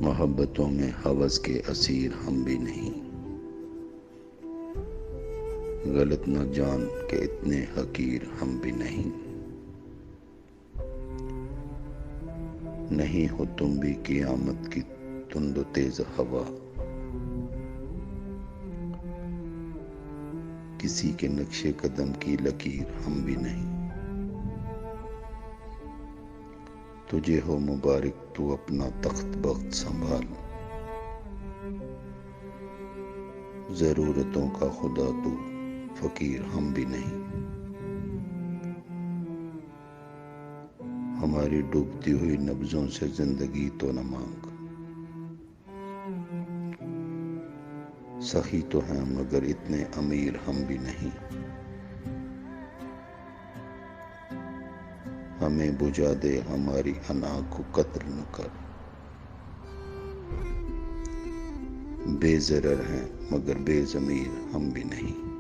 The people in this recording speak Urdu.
محبتوں میں ہوس کے اسیر ہم بھی نہیں، غلط نہ جان کے اتنے حقیر ہم بھی نہیں۔ نہیں ہو تم بھی قیامت کی تند و تیز ہوا، کسی کے نقش قدم کی لکیر ہم بھی نہیں۔ تجھے ہو مبارک تو اپنا تخت بخت سنبھال، ضرورتوں کا خدا تو فقیر ہم بھی نہیں۔ ہماری ڈوبتی ہوئی نبضوں سے زندگی تو نہ مانگ، سخی تو ہیں مگر اتنے امیر ہم بھی نہیں۔ ہمیں بجھا دے ہماری انا کو قتل نہ کر، بے ضرر ہیں مگر بے ضمیر ہم بھی نہیں۔